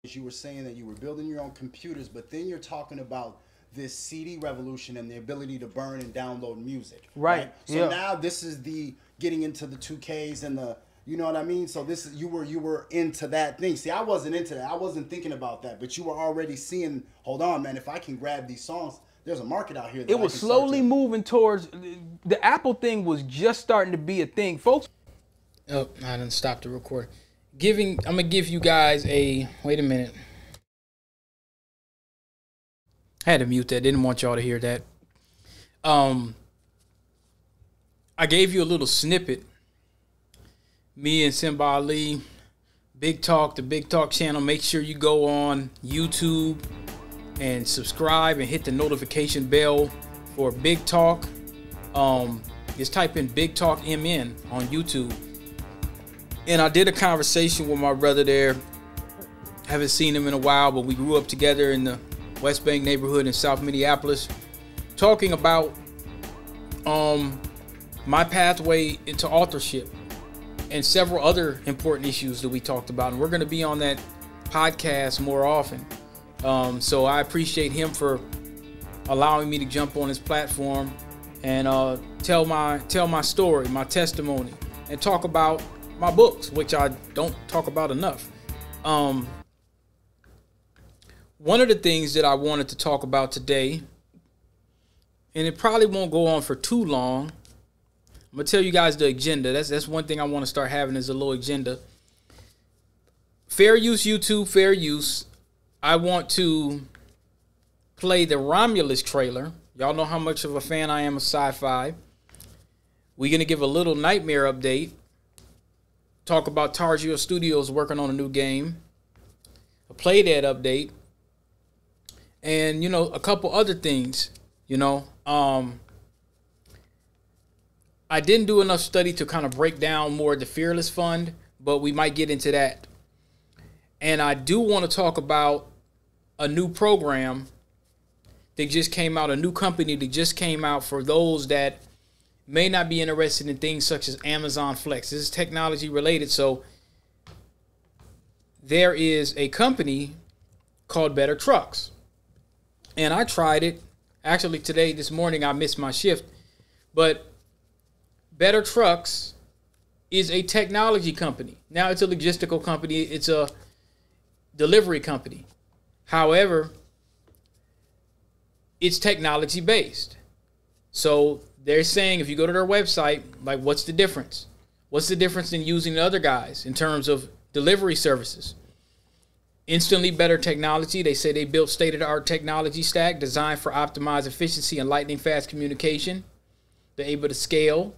You were saying that you were building your own computers, but then you're talking about this CD revolution and the ability to burn and download music. Right. So now this is the getting into the 2Ks and the, you know what I mean? So this is, you were into that thing. See, I wasn't into that. I wasn't thinking about that, but you were already seeing, hold on, man, if I can grab these songs, there's a market out here. That it was slowly moving towards, the Apple thing was just starting to be a thing. Folks. Oh, I didn't stop the recording. I'm gonna give you guys wait a minute. I had to mute that. Didn't want y'all to hear that. I gave you a little snippet. Me and Simba Ali, Big Talk, the Big Talk channel. Make sure you go on YouTube and subscribe and hit the notification bell for Big Talk. Just type in Big Talk MN on YouTube. And I did a conversation with my brother there. Haven't seen him in a while, but we grew up together in the West Bank neighborhood in South Minneapolis, talking about my pathway into authorship and several other important issues that we talked about. And we're going to be on that podcast more often. So I appreciate him for allowing me to jump on his platform and tell my story, my testimony, and talk about my books, which I don't talk about enough. One of the things that I wanted to talk about today, and it probably won't go on for too long, I'm gonna tell you guys the agenda. That's one thing I want to start having is a little agenda. Fair use YouTube, fair use. I want to play the Romulus trailer. Y'all know how much of a fan I am of sci-fi. We're gonna give a little Nightmare update. Talk about Targio Studios working on a new game. A Playdead update. And, a couple other things, I didn't do enough study to kind of break down more the Fearless Fund, but we might get into that. And I do want to talk about a new program that just came out, a new company that just came out for those that may not be interested in things such as Amazon Flex. This is technology related. So there is a company called Better Trucks. And I tried it. Actually, this morning, I missed my shift. But Better Trucks is a technology company. Now, it's a logistical company. It's a delivery company. However, it's technology based. So they're saying if you go to their website, like, what's the difference? What's the difference in using the other guys in terms of delivery services? Instantly better technology. They say they built state-of-the-art technology stack designed for optimized efficiency and lightning-fast communication. They're able to scale.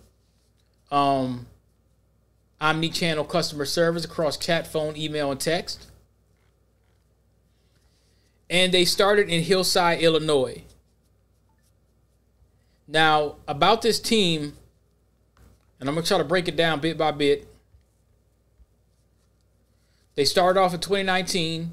Omni-channel customer service across chat, phone, email, and text. And they started in Hillside, Illinois. Now, about this team, and I'm going to try to break it down bit by bit. They started off in 2019.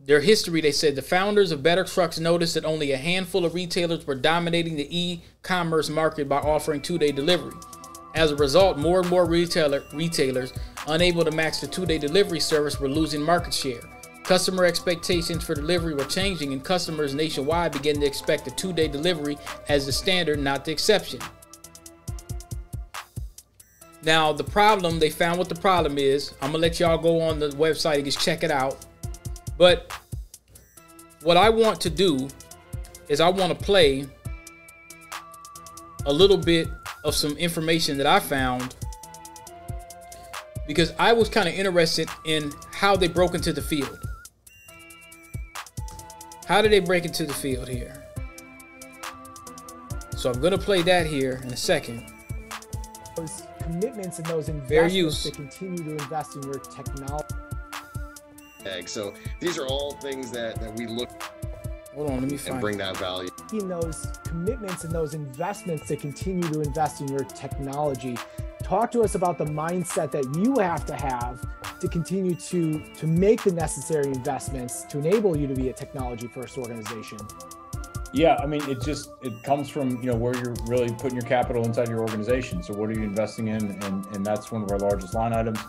Their history, they said, the founders of Better Trucks noticed that only a handful of retailers were dominating the e-commerce market by offering two-day delivery. As a result, more and more retailers unable to match the two-day delivery service were losing market share. Customer expectations for delivery were changing, and customers nationwide began to expect a two-day delivery as the standard, not the exception. Now, they found what the problem is. I'm going to let y'all go on the website and just check it out. But what I want to do is I want to play a little bit of some information that I found, because I was kind of interested in how they broke into the field. How did they break into the field here? So I'm going to play that here in a second. Those commitments and those investments to continue to invest in your technology. So these are all things that we look Hold on, let me find and bring that value. In those commitments and those investments to continue to invest in your technology. Talk to us about the mindset that you have to continue to make the necessary investments to enable you to be a technology first organization. Yeah, I mean, it comes from, where you're really putting your capital inside your organization. So what are you investing in? And that's one of our largest line items.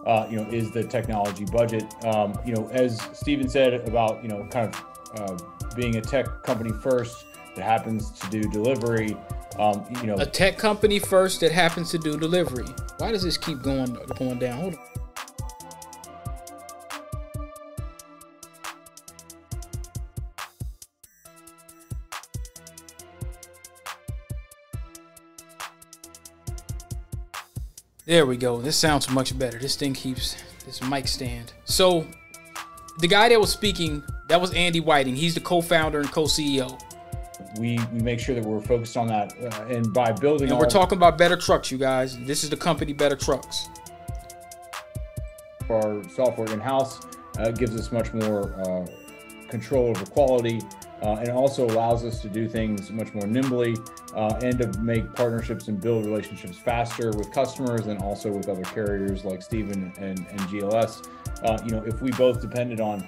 is the technology budget. As Steven said about, kind of being a tech company first that happens to do delivery, a tech company first that happens to do delivery. Why does this keep going down? Hold on. There we go. This sounds much better. This thing keeps this mic stand. So the guy that was speaking, that was Andy Whiting. He's the co-founder and co-CEO. We make sure that we're focused on that, and by building. And we're talking about Better Trucks, you guys. This is the company Better Trucks. Our software in-house gives us much more control over quality, and also allows us to do things much more nimbly, and to make partnerships and build relationships faster with customers and also with other carriers like Steven and GLS. If we both depended on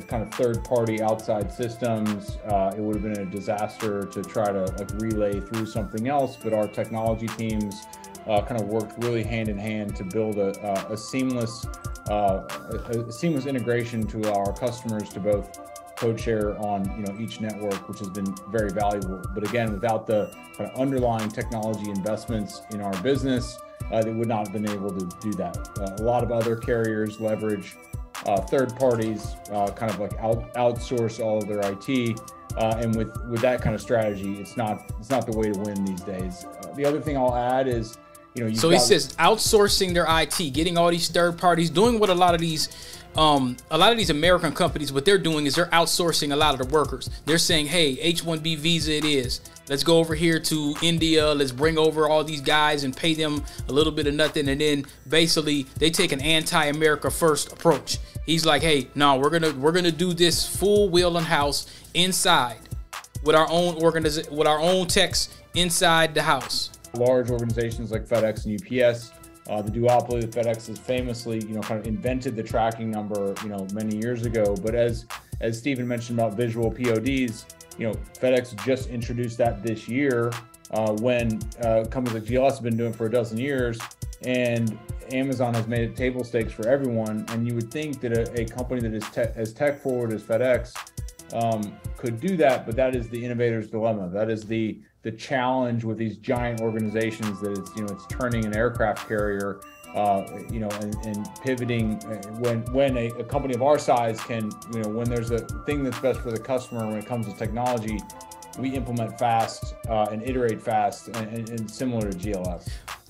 kind of third-party outside systems, it would have been a disaster to try to relay through something else. But our technology teams kind of worked really hand in hand to build a seamless integration to our customers to both code share on each network, which has been very valuable. But again, without the kind of underlying technology investments in our business, they would not have been able to do that. A lot of other carriers leverage third parties, kind of like outsource all of their IT, and with that kind of strategy, it's not the way to win these days. The other thing I'll add is, so he says outsourcing their IT, getting all these third parties, doing what a lot of these American companies, what they're doing is they're outsourcing a lot of the workers. They're saying, hey, H-1B visa it is. Let's go over here to India. Let's bring over all these guys and pay them a little bit of nothing. And then basically they take an anti-America first approach. He's like, hey, no, we're gonna do this full wheel and house inside with our own techs inside the house. Large organizations like FedEx and UPS, the duopoly that FedEx has famously, kind of invented the tracking number, many years ago. But as Steven mentioned about visual PODs, FedEx just introduced that this year, when companies like GLS have been doing it for a dozen years, and Amazon has made it table stakes for everyone. And you would think that a company that is as tech forward as FedEx could do that, but that is the innovator's dilemma. That is the challenge with these giant organizations, that it's turning an aircraft carrier, and pivoting when a company of our size can, when there's a thing that's best for the customer when it comes to technology, we implement fast and iterate fast, and similar to GLS.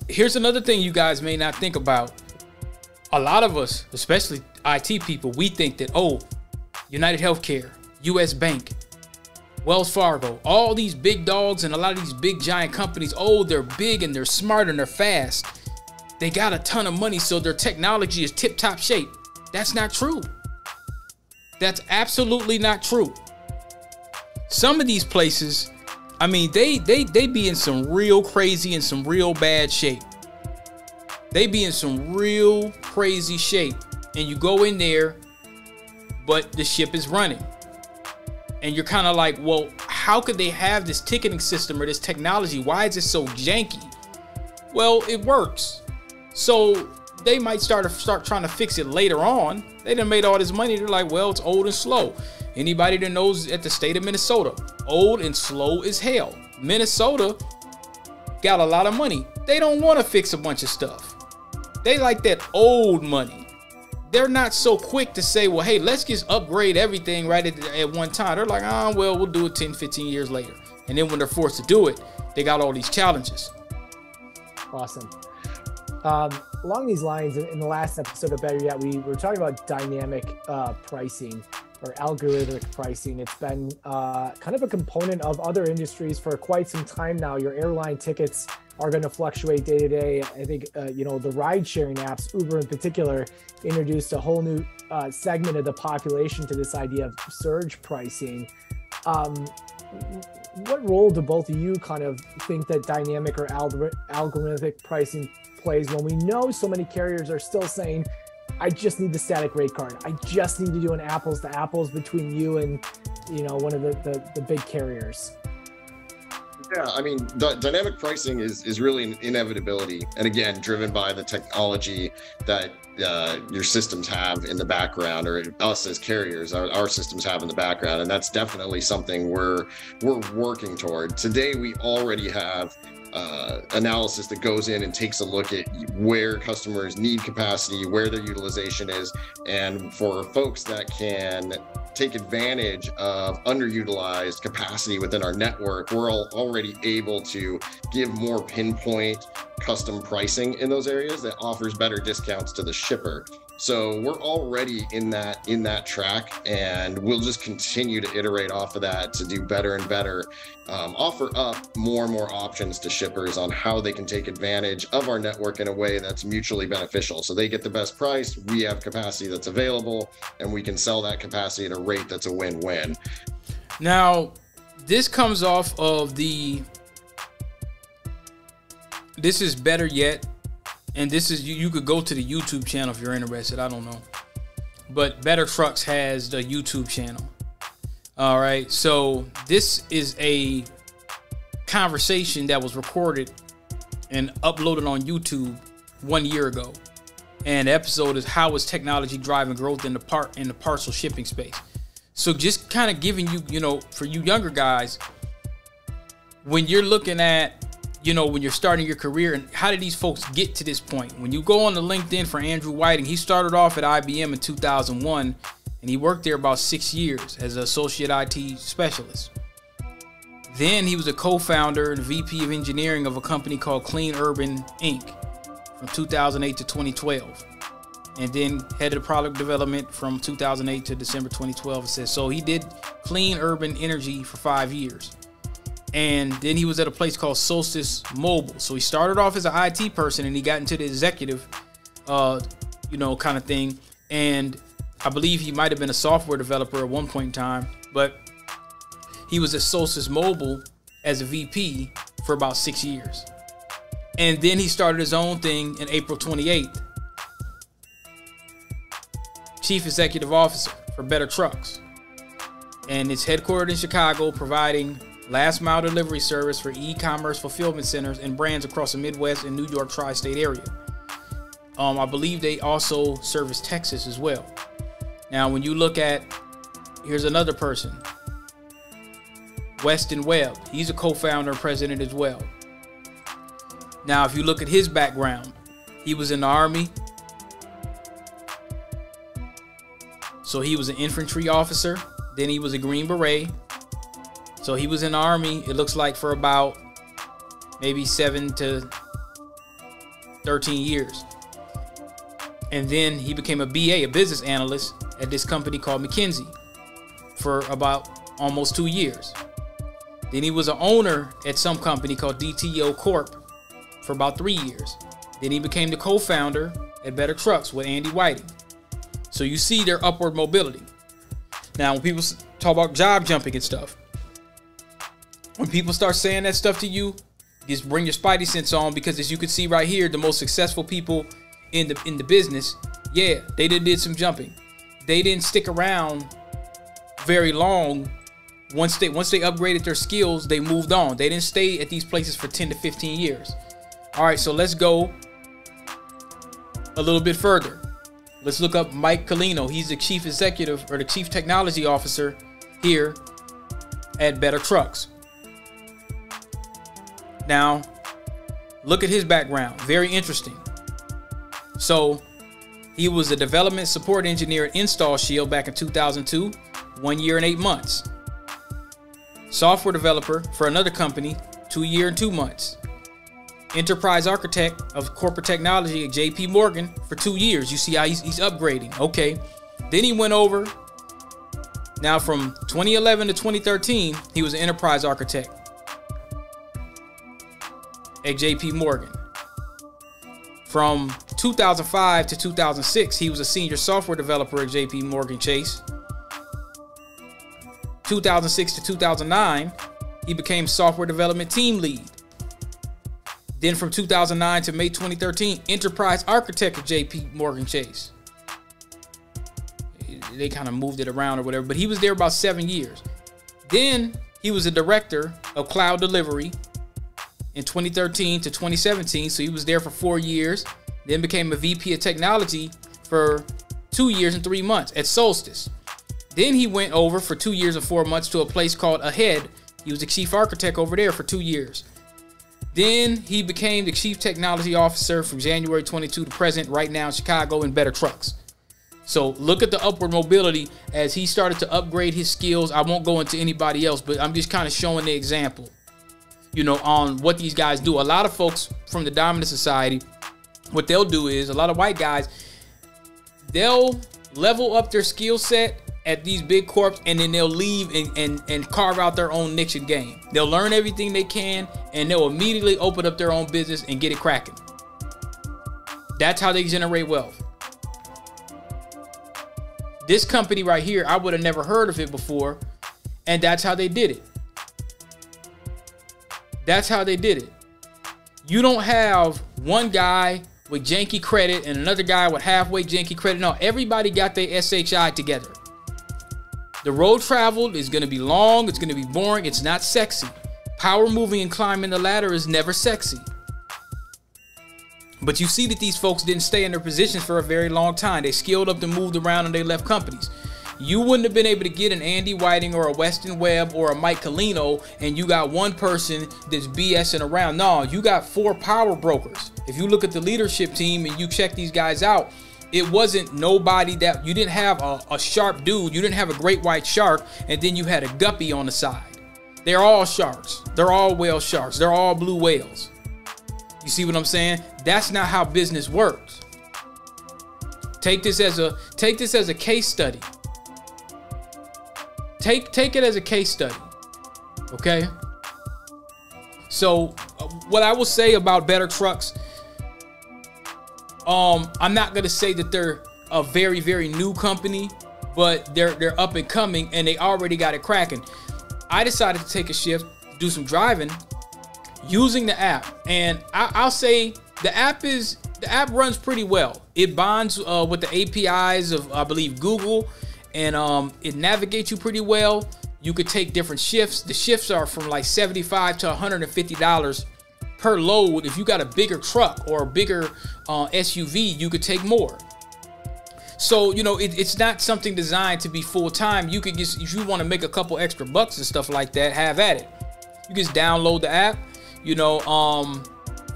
Here's another thing you guys may not think about. A lot of us, especially IT people, we think that, United Healthcare, US Bank, Wells Fargo, all these big dogs and a lot of these big giant companies, they're big and they're smart and they're fast. They got a ton of money, so their technology is tip-top shape. That's not true. That's absolutely not true. Some of these places, I mean, they be in some real crazy and some real bad shape. They be in some real crazy shape. And you go in there, but the ship is running. And you're kind of like, well, how could they have this ticketing system or this technology? Why is it so janky? Well, it works. So they might start trying to fix it later on. They done made all this money. They're like, well, it's old and slow. Anybody that knows at the state of Minnesota, old and slow as hell. Minnesota got a lot of money. They don't want to fix a bunch of stuff. They like that old money. They're not so quick to say, well, hey, let's just upgrade everything right at one time. They're like, well, we'll do it 10, 15 years later. And then when they're forced to do it, they got all these challenges. Awesome. Along these lines, in the last episode of Better Yet, we were talking about dynamic pricing or algorithmic pricing. It's been kind of a component of other industries for quite some time now. Your airline tickets are going to fluctuate day to day. I think, the ride sharing apps, Uber in particular, introduced a whole new segment of the population to this idea of surge pricing. What role do both of you kind of think that dynamic or algorithmic pricing plays when we know so many carriers are still saying, I just need the static rate card. I just need to do an apples to apples between you and, one of the big carriers? Yeah, I mean, dynamic pricing is really an inevitability, and again, driven by the technology that your systems have in the background, or us as carriers, our systems have in the background, and that's definitely something we're working toward. Today, we already have analysis that goes in and takes a look at where customers need capacity, where their utilization is, and for folks that can take advantage of underutilized capacity within our network, we're already able to give more pinpoint custom pricing in those areas that offers better discounts to the shipper. So we're already in that track, and we'll just continue to iterate off of that to do better and better, offer up more and more options to shippers on how they can take advantage of our network in a way that's mutually beneficial. So they get the best price, we have capacity that's available, and we can sell that capacity at a rate that's a win-win. Now, this comes off of this is better yet. And this is, you could go to the YouTube channel if you're interested. I don't know. But Better Trucks has the YouTube channel. All right. So this is a conversation that was recorded and uploaded on YouTube 1 year ago. And the episode is how is technology driving growth in the parcel shipping space. So just kind of giving you, for you younger guys, when you're looking at, when you're starting your career, and how did these folks get to this point? When you go on the LinkedIn for Andrew Whiting, he started off at IBM in 2001, and he worked there about 6 years as an associate IT specialist. Then he was a co-founder and VP of engineering of a company called Clean Urban Inc. from 2008 to 2012. And then head of product development from 2008 to December 2012. It says, so he did Clean Urban Energy for 5 years. And then he was at a place called Solstice Mobile. So he started off as an IT person, and he got into the executive, kind of thing. And I believe he might have been a software developer at one point in time, but he was at Solstice Mobile as a VP for about 6 years. And then he started his own thing in April 28th. Chief Executive Officer for Better Trucks. And it's headquartered in Chicago, providing last mile delivery service for e-commerce fulfillment centers and brands across the Midwest and New York tri-state area. I believe they also service Texas as well. Now, when you look at, here's another person, Weston Webb. He's a co-founder and president as well. Now, if you look at his background, he was in the Army. So he was an infantry officer. Then he was a Green Beret. So he was in the Army, it looks like, for about maybe 7 to 13 years. And then he became a BA, a business analyst, at this company called McKinsey for about almost 2 years. Then he was an owner at some company called DTO Corp for about 3 years. Then he became the co-founder at Better Trucks with Andy Whiting. So you see their upward mobility. Now, when people talk about job jumping and stuff, when people start saying that stuff to you, just bring your spidey sense on, because as you can see right here, the most successful people in the business, yeah, they did some jumping. They didn't stick around very long. Once they upgraded their skills, they moved on. They didn't stay at these places for 10 to 15 years. All right, so let's go a little bit further. Let's look up Mike Colino. He's the chief executive or the chief technology officer here at Better Trucks. Now, look at his background. Very interesting. So, he was a development support engineer at Install Shield back in 2002, 1 year and 8 months. Software developer for another company, 2 years and 2 months. Enterprise architect of corporate technology at JP Morgan for 2 years. You see how he's upgrading. Okay. Then he went over. Now, from 2011 to 2013, he was an enterprise architect at JP Morgan. From 2005 to 2006, he was a senior software developer at JP Morgan Chase. 2006 to 2009, he became software development team lead. Then from 2009 to May 2013, enterprise architect at JP Morgan Chase. They kind of moved it around or whatever, but he was there about 7 years. Then he was a director of cloud delivery in 2013 to 2017. So he was there for 4 years, then became a VP of technology for 2 years and 3 months at Solstice. Then he went over for 2 years and 4 months to a place called Ahead. He was the chief architect over there for 2 years. Then he became the chief technology officer from January 22 to present, right now in Chicago in Better Trucks. So look at the upward mobility as he started to upgrade his skills. I won't go into anybody else, but I'm just kind of showing the example, you know, on what these guys do. A lot of folks from the dominant society, what they'll do is, a lot of white guys, they'll level up their skill set at these big corps, and then they'll leave and carve out their own niche and game. They'll learn everything they can, and they'll immediately open up their own business and get it cracking. That's how they generate wealth. This company right here, I would have never heard of it before, and that's how they did it. That's how they did it. You don't have one guy with janky credit and another guy with halfway janky credit. No, everybody got their SHI together. The road traveled is going to be long. It's going to be boring. It's not sexy. Power moving and climbing the ladder is never sexy. But you see that these folks didn't stay in their positions for a very long time. They skilled up and moved around and they left companies. You wouldn't have been able to get an Andy Whiting or a Weston Webb or a Mike Colino and you got one person that's BSing around. No, you got 4 power brokers. If you look at the leadership team and you check these guys out, it wasn't nobody that, you didn't have a sharp dude. You didn't have a great white shark and then you had a guppy on the side. They're all sharks. They're all whale sharks. They're all blue whales. You see what I'm saying? That's not how business works. Take this as a case study. Take it as a case study. Okay? So what I will say about Better Trucks, I'm not going to say that they're a very, very new company, but they're up and coming and they already got it cracking. I decided to take a shift, do some driving using the app. And I'll say the app runs pretty well. It bonds with the APIs of, I believe, Google, and it navigates you pretty well. You could take different shifts. The shifts are from like $75 to $150 per load. If you got a bigger truck or a bigger SUV, you could take more. So, you know, it's not something designed to be full-time. You could just, if you want to make a couple extra bucks and stuff like that, have at it. You just download the app. You know,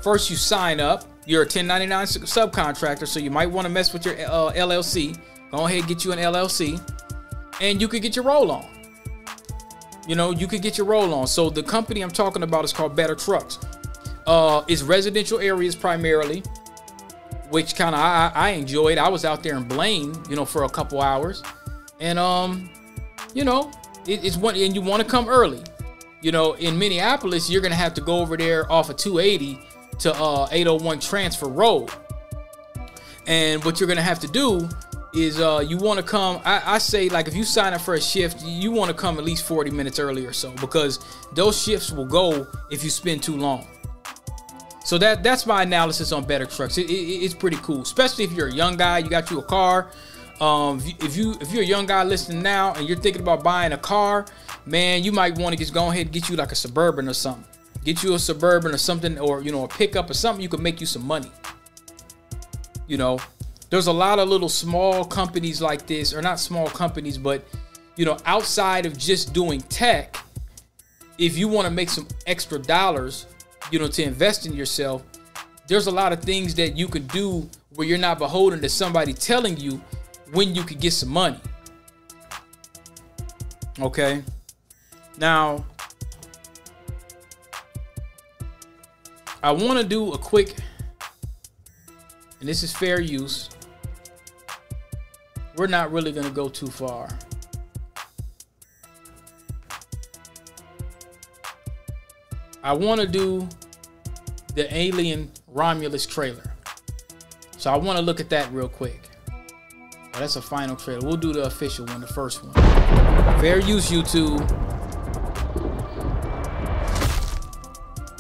first you sign up. You're a 1099 subcontractor, so you might want to mess with your LLC. Go ahead and get you an LLC, and you could get your roll on. You know, you could get your roll on. So the company I'm talking about is called Better Trucks. It's residential areas primarily, which kind of I enjoyed. I was out there in Blaine, you know, for a couple hours, and you know, it's one, and you want to come early. You know, in Minneapolis, you're gonna have to go over there off of 280 to 801 Transfer Road, and what you're gonna have to do is you want to come. I say, like, if you sign up for a shift, you want to come at least 40 minutes early or so, because those shifts will go if you spend too long. So that's my analysis on Better Trucks. It's pretty cool, especially if you're a young guy, you got you a car. If you're a young guy listening now and you're thinking about buying a car, man, you might want to just go ahead and get you like a Suburban or something. Get you a Suburban or something, or, you know, a pickup or something. You can make you some money. You know, there's a lot of little small companies like this, or not small companies, but, you know, outside of just doing tech, if you want to make some extra dollars, you know, to invest in yourself, there's a lot of things that you can do where you're not beholden to somebody telling you when you could get some money. Okay. Now, I want to do a quick, and this is fair use. We're not really going to go too far. I want to do the Alien Romulus trailer. So I want to look at that real quick. Oh, that's a final trailer. We'll do the official one, the first one. Fair use, YouTube.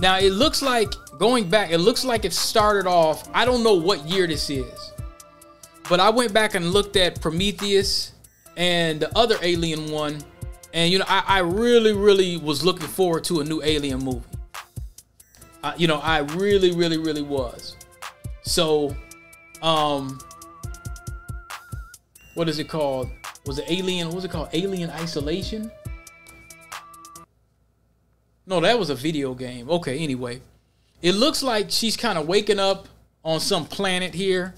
Now, it looks like, going back, it looks like it started off, I don't know what year this is, but I went back and looked at Prometheus and the other Alien one, And, you know, I really, really was looking forward to a new Alien movie. You know, I really, really, really was. So, what is it called? Was it Alien? What was it called? Alien Isolation? No, that was a video game. Okay, anyway. It looks like she's kind of waking up on some planet here.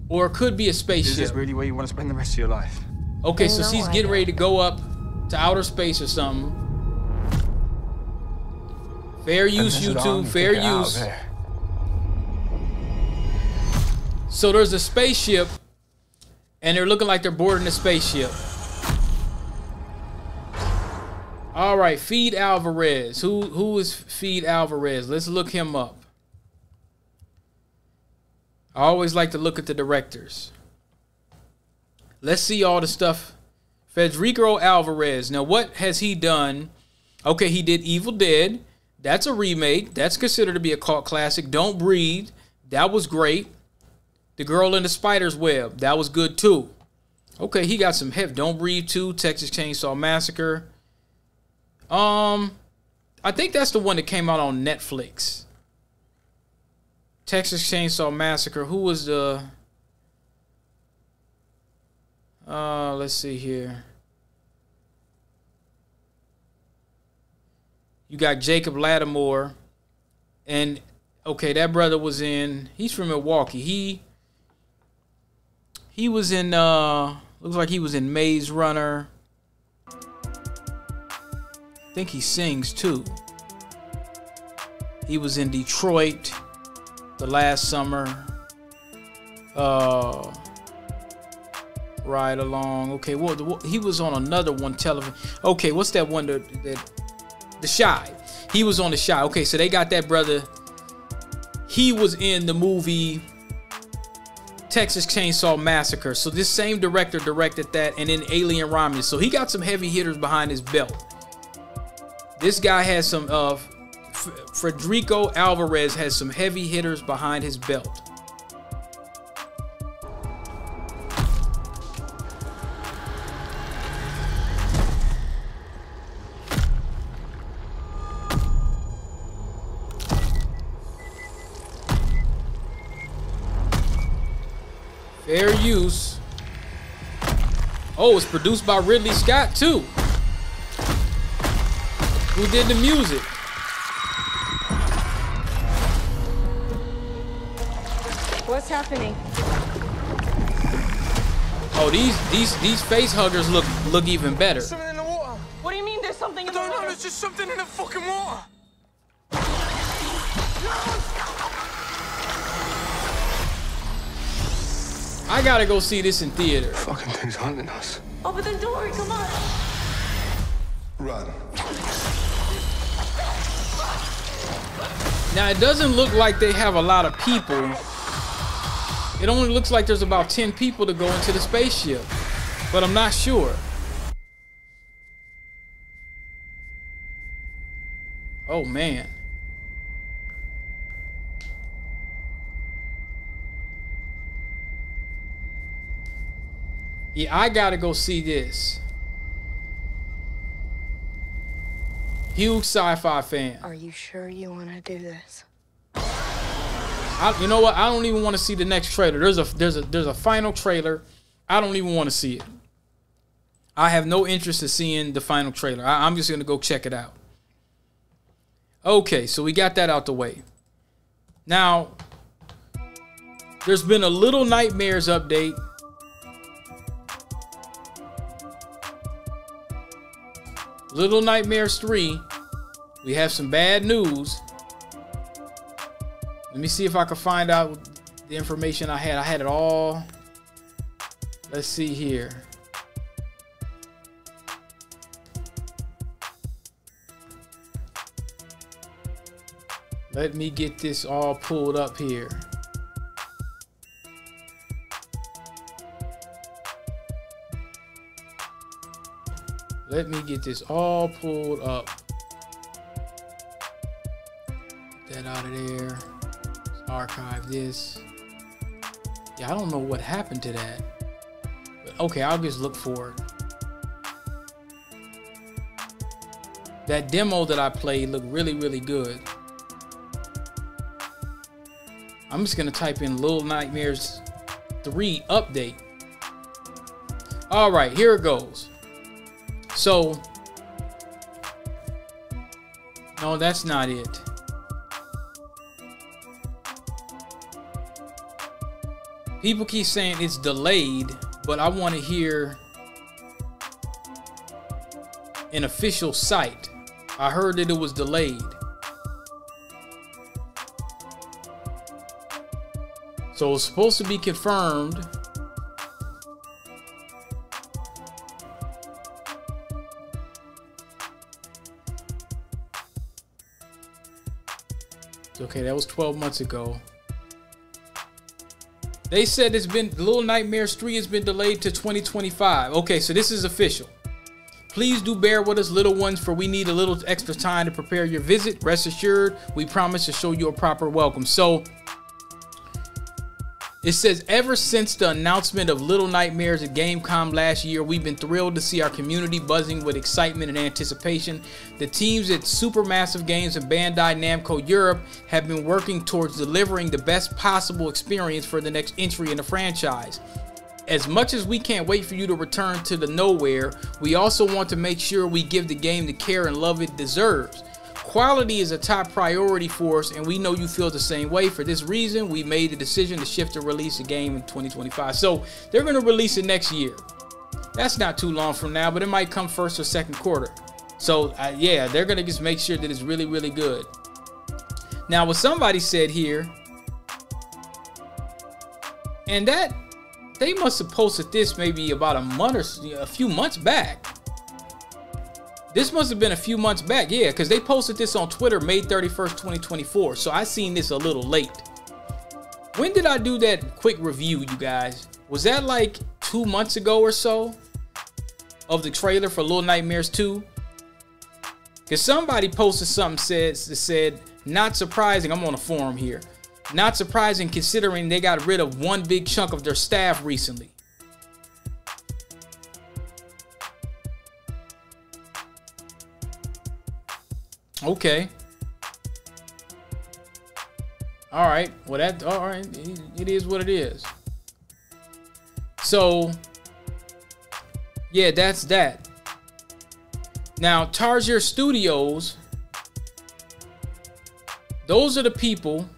Or it could be a spaceship. Is this really where you want to spend the rest of your life? Okay, so she's getting ready to go up to outer space or something. Fair use, YouTube. Fair use. So there's a spaceship, and they're looking like they're boarding the spaceship. All right, Feed Alvarez. Who is Feed Alvarez? Let's look him up. I always like to look at the directors. Let's see all the stuff. Federico Alvarez. Now, what has he done? Okay, he did Evil Dead. That's a remake. That's considered to be a cult classic. Don't Breathe. That was great. The Girl in the Spider's Web. That was good too. Okay, he got some heavy. Don't Breathe 2. Texas Chainsaw Massacre. I think that's the one that came out on Netflix. Texas Chainsaw Massacre. Who was the... let's see here. You got Jacob Lattimore. And, okay, that brother was in... He's from Milwaukee. He was in... looks like he was in Maze Runner. I think he sings, too. He was in Detroit the last summer. Ride Along. Okay, well, he was on another one, television. Okay, what's that one? The Shy. He was on The Shy. Okay, so they got that brother. He was in the movie Texas Chainsaw Massacre. So this same director directed that, and then Alien Romulus. So he got some heavy hitters behind his belt. This guy has some Federico Alvarez has some heavy hitters behind his belt. Fair use. Oh, it's produced by Ridley Scott too. Who did the music? What's happening? Oh, these face huggers look even better. Something in the water. What do you mean there's something in the water? No, there's just something in the fucking water. I gotta go see this in theater. Fucking thing's hunting us. Open the door, come on. Run. Now, it doesn't look like they have a lot of people. It only looks like there's about 10 people to go into the spaceship. But I'm not sure. Oh, man. Yeah, I gotta go see this. Huge sci-fi fan. Are you sure you want to do this? You know what? I don't even want to see the next trailer. There's a final trailer. I don't even want to see it. I have no interest in seeing the final trailer. I'm just gonna go check it out. Okay, so we got that out the way. Now, there's been a Little Nightmares update. Little Nightmares 3. We have some bad news. Let me see if I can find out the information I had. I had it all. Let's see here. Let me get this all pulled up here. Let me get this all pulled up. Get that out of there. Let's archive this. Yeah, I don't know what happened to that. Okay, I'll just look for it. That demo that I played looked really, really good. I'm just gonna type in Little Nightmares 3 update. All right, here it goes. So, no, that's not it. People keep saying it's delayed, but I want to hear an official site. I heard that it was delayed. So it's supposed to be confirmed. Okay, that was 12 months ago. They said it's been Little Nightmares 3 has been delayed to 2025. Okay, so this is official. Please do bear with us, little ones, for we need a little extra time to prepare your visit. Rest assured, we promise to show you a proper welcome. So it says, ever since the announcement of Little Nightmares at Gamescom last year, we've been thrilled to see our community buzzing with excitement and anticipation. The teams at Supermassive Games and Bandai Namco Europe have been working towards delivering the best possible experience for the next entry in the franchise. As much as we can't wait for you to return to the nowhere, we also want to make sure we give the game the care and love it deserves. Quality is a top priority for us, and we know you feel the same way. For this reason, we made the decision to shift the release of the game in 2025. So they're going to release it next year. That's not too long from now, but it might come first or second quarter. So yeah, they're going to just make sure that it's really, really good. Now, what somebody said here, and that they must have posted this maybe about a few months back. This must have been a few months back, yeah, because they posted this on Twitter May 31st, 2024. So I seen this a little late. When did I do that quick review, you guys? Was that like 2 months ago or so of the trailer for Little Nightmares 2? Because somebody posted something that said, not surprising, I'm on a forum here. Not surprising considering they got rid of one big chunk of their staff recently. Okay. All right. Well, all right. It is what it is. So, yeah, that's that. Now, Tarsier Studios, those are the people.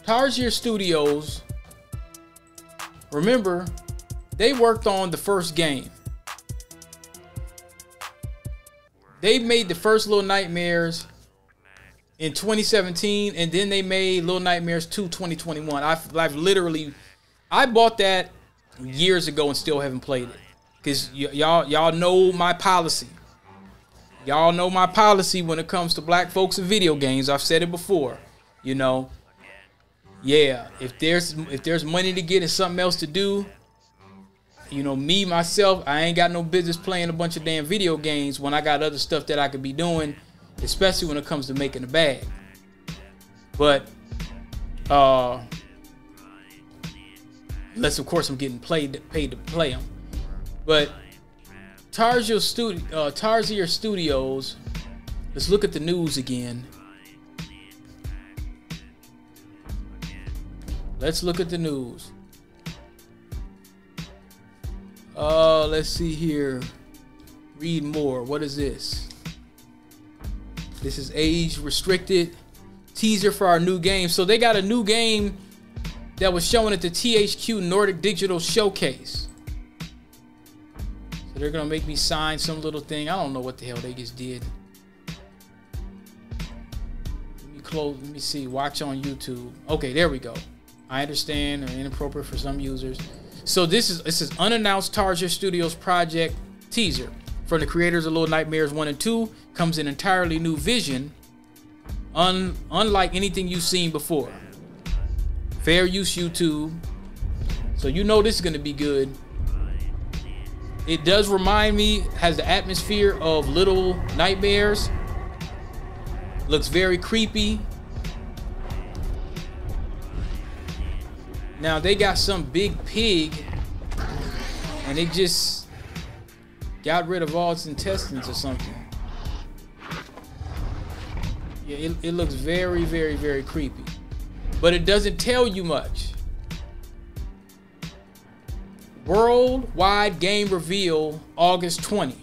Tarsier Studios, remember, they worked on the first game. They made the first Little Nightmares in 2017, and then they made Little Nightmares 2 2021. I've literally, I bought that years ago and still haven't played it. Because y'all know my policy. Y'all know my policy when it comes to black folks and video games. I've said it before. You know, yeah, if there's money to get and something else to do, you know, me, myself, I ain't got no business playing a bunch of damn video games when I got other stuff that I could be doing, especially when it comes to making a bag. But, unless, of course, I'm getting paid to play them. But, Tarsier Studios, let's look at the news again. Let's look at the news. Let's see here. Read more. What is this? This is age restricted. Teaser for our new game. So they got a new game that was shown at the THQ Nordic Digital Showcase. So they're gonna make me sign some little thing. I don't know what the hell they just did. Let me close. Let me see. Watch on YouTube. Okay, there we go. I understand, or inappropriate for some users. So this is unannounced Tarsier Studios project teaser from the creators of Little Nightmares 1 and 2. Comes in entirely new vision, unlike anything you've seen before. Fair use YouTube. So you know this is gonna be good. It does remind me, has the atmosphere of Little Nightmares. Looks very creepy. Now they got some big pig and they just got rid of all its intestines or something. Yeah, it looks very, very, very creepy. But it doesn't tell you much. Worldwide game reveal August 20.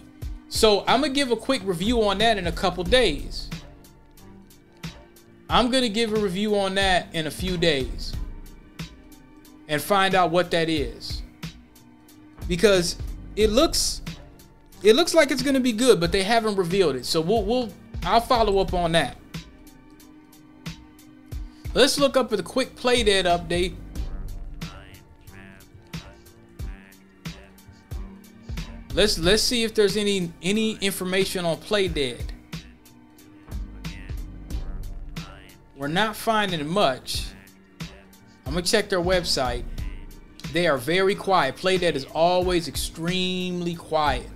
So I'm gonna give a quick review on that in a couple days. I'm gonna give a review on that in a few days and find out what that is, because it looks like it's gonna be good, but they haven't revealed it. So I'll follow up on that. Let's look up at the quick Play Dead update. Let's see if there's any information on Play Dead. We're not finding much. I'm gonna check their website. They are very quiet. Play Dead is always extremely quiet.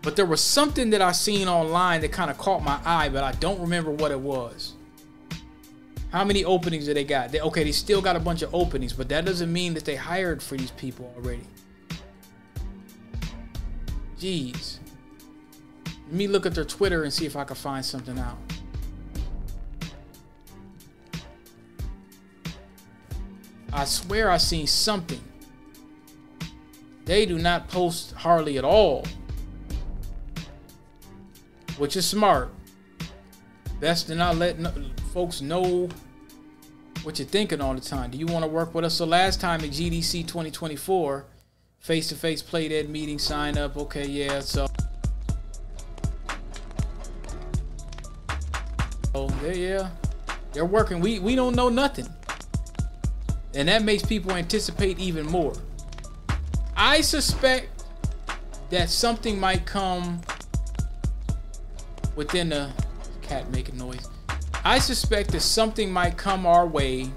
But there was something that I seen online that kind of caught my eye, but I don't remember what it was. How many openings do they got? They still got a bunch of openings, but that doesn't mean that they hired for these people already. Jeez. Let me look at their Twitter and see if I can find something out. I swear I seen something. They do not post hardly at all, which is smart. Best to not let folks know what you're thinking all the time. Do you want to work with us? So last time at GDC 2024, face-to-face Play Dead meeting, sign up. Okay, yeah, so they're working. We don't know nothing, and that makes people anticipate even more. I suspect that something might come within the cat making noise. I suspect that something might come our way.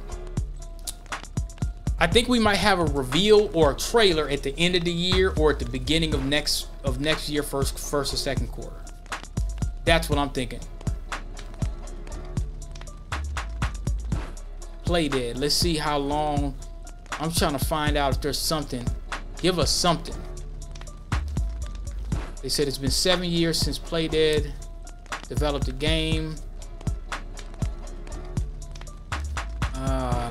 I think we might have a reveal or a trailer at the end of the year or at the beginning of next year, first or second quarter. That's what I'm thinking. Play Dead. Let's see how long. I'm trying to find out if there's something. Give us something. They said it's been 7 years since Play Dead developed a game.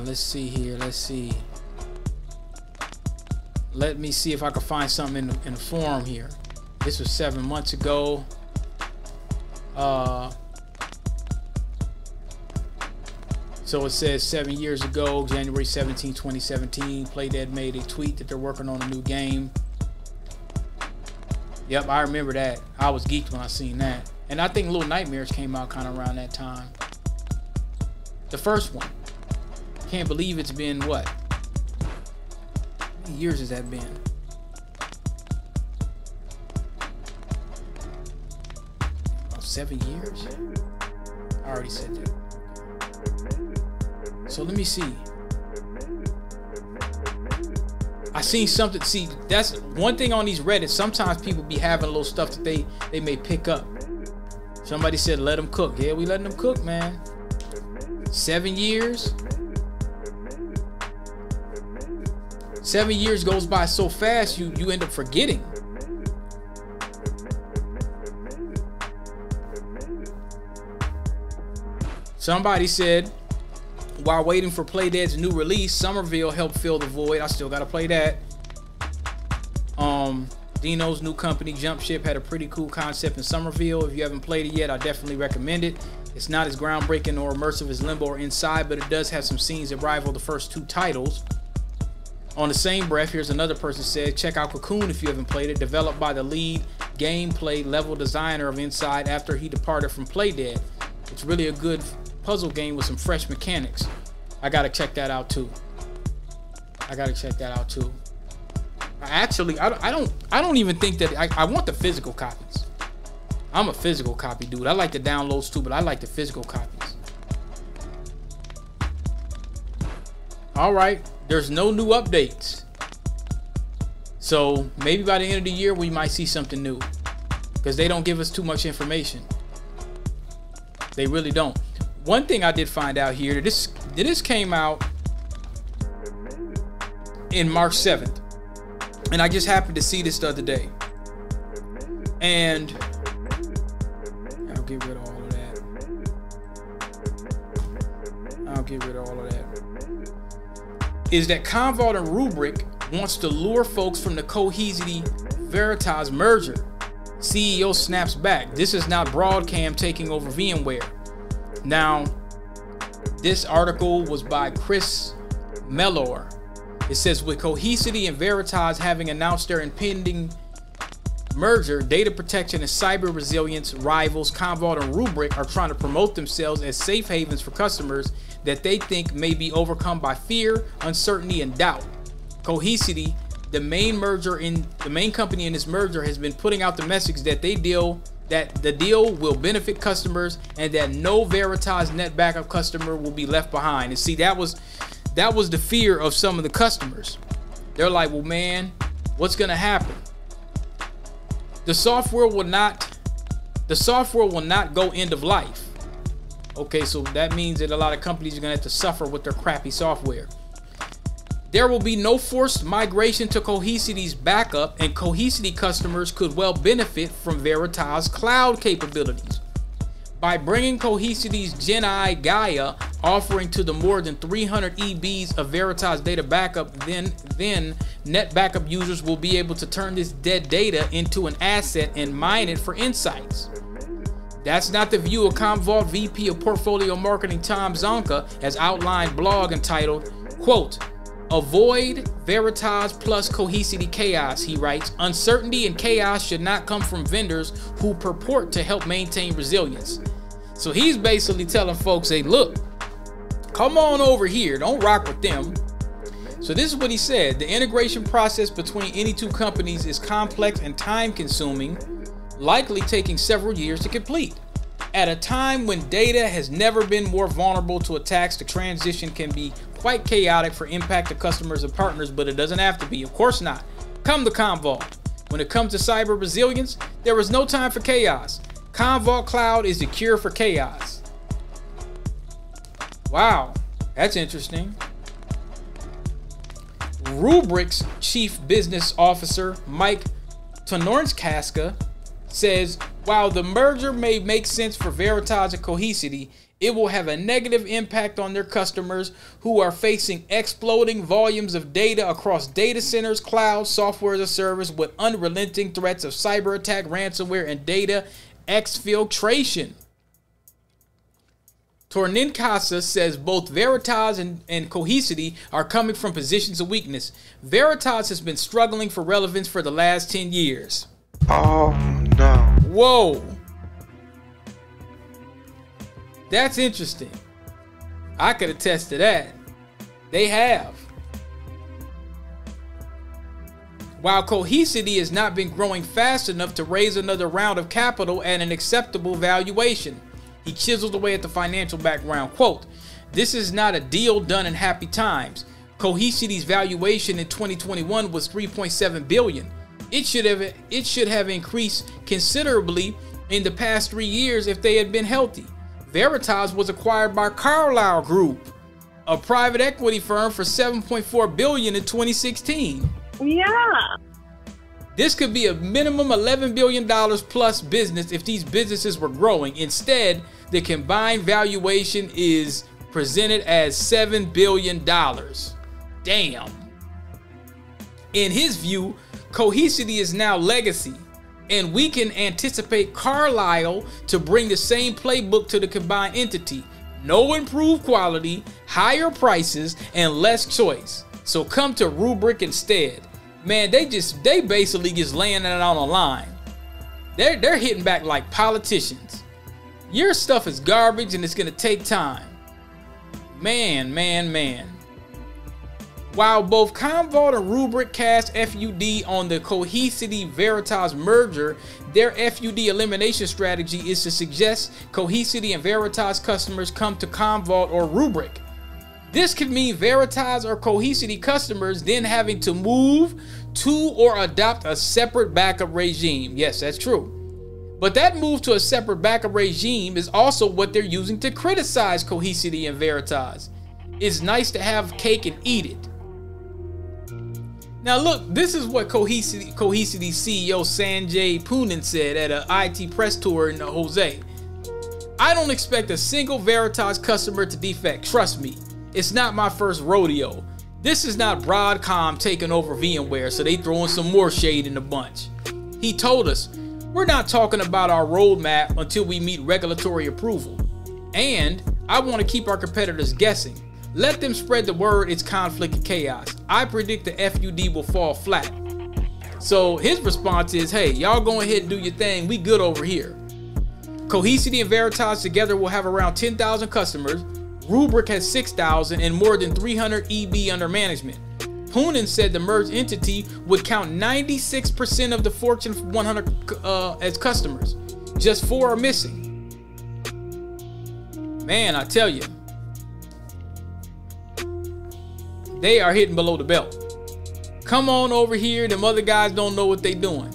Let's see here. Let's see. Let me see if I can find something in the forum here. This was 7 months ago. So it says 7 years ago, January 17, 2017, Play Dead made a tweet that they're working on a new game. Yep, I remember that. I was geeked when I seen that. And I think Little Nightmares came out kind of around that time. The first one. Can't believe it's been what? How many years has that been? About 7 years? I already said that. So let me see. I seen something. See, that's one thing on these Reddits. Sometimes people be having a little stuff that they may pick up. Somebody said, let them cook. Yeah, we letting them cook, man. 7 years. 7 years goes by so fast, you end up forgetting. Somebody said, while waiting for Play Dead's new release, Somerville helped fill the void. I still gotta play that. Dino's new company, Jump Ship, had a pretty cool concept in Somerville. If you haven't played it yet, I definitely recommend it. It's not as groundbreaking or immersive as Limbo or Inside, but it does have some scenes that rival the first two titles. On the same breath, here's another person said, check out Cocoon if you haven't played it. Developed by the lead gameplay level designer of Inside after he departed from Play Dead. It's really a good puzzle game with some fresh mechanics. I gotta check that out too. I don't even think that I want the physical copies. I'm a physical copy dude. I like the downloads too, but I like the physical copies. All right, there's no new updates. So maybe by the end of the year, we might see something new, because they don't give us too much information. They really don't. One thing I did find out here, this This came out in March 7th. And I just happened to see this the other day. And I'll get rid of all of that. Is that Commvault and Rubrik wants to lure folks from the Cohesity Veritas merger. CEO snaps back. This is not Broadcom taking over VMware. Now, this article was by Chris Mellor. It says, with Cohesity and Veritas having announced their impending merger, data protection and cyber resilience rivals Commvault and Rubrik are trying to promote themselves as safe havens for customers that they think may be overcome by fear, uncertainty, and doubt. Cohesity, the main company in this merger, has been putting out the message that the deal will benefit customers and that no Veritas net backup customer will be left behind. And see, that was the fear of some of the customers. They're like, well, man, what's gonna happen? The software will not go end of life. Okay, so that means that a lot of companies are gonna have to suffer with their crappy software. There will be no forced migration to Cohesity's backup, and Cohesity customers could well benefit from Veritas cloud capabilities. By bringing Cohesity's Gen I Gaia offering to the more than 300 EBs of Veritas data backup, then net backup users will be able to turn this dead data into an asset and mine it for insights. That's not the view of Commvault VP of Portfolio Marketing Tom Zonka has outlined blog entitled, quote, "Avoid Veritas plus Cohesity chaos," he writes. "Uncertainty and chaos should not come from vendors who purport to help maintain resilience." So he's basically telling folks, hey, look, come on over here. Don't rock with them. So this is what he said. The integration process between any two companies is complex and time consuming, likely taking several years to complete. At a time when data has never been more vulnerable to attacks, the transition can be quite chaotic for impacted customers and partners, but it doesn't have to be. Of course not. Come to Commvault. When it comes to cyber resilience, there is no time for chaos. Commvault Cloud is the cure for chaos. Wow, that's interesting. Rubrik's Chief Business Officer, Mike Tonornskaska, says, while the merger may make sense for Veritas and Cohesity, it will have a negative impact on their customers who are facing exploding volumes of data across data centers, cloud, software as a service, with unrelenting threats of cyber attack, ransomware, and data exfiltration. Tornincasa says both Veritas and Cohesity are coming from positions of weakness. Veritas has been struggling for relevance for the last 10 years. Oh, no. Whoa. That's interesting. I could attest to that. They have. While Cohesity has not been growing fast enough to raise another round of capital at an acceptable valuation. He chiseled away at the financial background. Quote, "This is not a deal done in happy times. Cohesity's valuation in 2021 was $3.7 billion. It should have increased considerably in the past 3 years if they had been healthy. Veritas was acquired by Carlyle Group, a private equity firm, for $7.4 billion in 2016. Yeah. This could be a minimum $11 billion plus business if these businesses were growing. Instead, the combined valuation is presented as $7 billion. Damn. In his view, Cohesity is now legacy, and we can anticipate Carlyle to bring the same playbook to the combined entity. No improved quality, higher prices, and less choice. So come to Rubrik instead." Man, they basically just laying it on the line. They're hitting back like politicians. Your stuff is garbage and it's gonna take time. Man. While both Commvault and Rubrik cast FUD on the Cohesity Veritas merger, their FUD elimination strategy is to suggest Cohesity and Veritas customers come to Commvault or Rubrik. This could mean Veritas or Cohesity customers then having to move to or adopt a separate backup regime. Yes, that's true. But that move to a separate backup regime is also what they're using to criticize Cohesity and Veritas. It's nice to have cake and eat it. Now look, this is what Cohesity CEO Sanjay Poonen said at an IT press tour in Jose. I don't expect a single Veritas customer to defect. Trust me, it's not my first rodeo. This is not Broadcom taking over VMware, so they throwing some more shade in the bunch. He told us, we're not talking about our roadmap until we meet regulatory approval. And I want to keep our competitors guessing. Let them spread the word it's conflict and chaos. I predict the FUD will fall flat. So his response is, hey, y'all go ahead and do your thing. We good over here. Cohesity and Veritas together will have around 10,000 customers. Rubrik has 6,000 and more than 300 EB under management. Poonen said the merged entity would count 96% of the Fortune 100 as customers. Just 4 are missing. Man, I tell you, they are hitting below the belt. Come on over here. Them other guys don't know what they doing.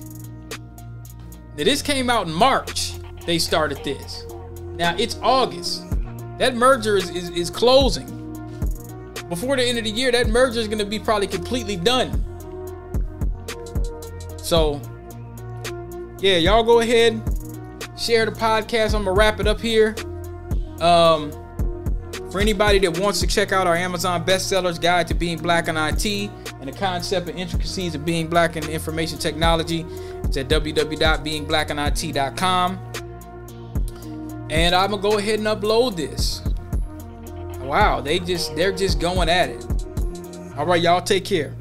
Now, this came out in March. They started this. Now it's August. That merger is closing. Before the end of the year, that merger is going to be probably completely done. So, yeah, y'all go ahead, share the podcast. I'm going to wrap it up here. For anybody that wants to check out our Amazon bestsellers guide to being black in IT and the concept and intricacies of being black in information technology, it's at www.beingblackинit.com. And I'm gonna go ahead and upload this. Wow, they're just going at it. All right, y'all, take care.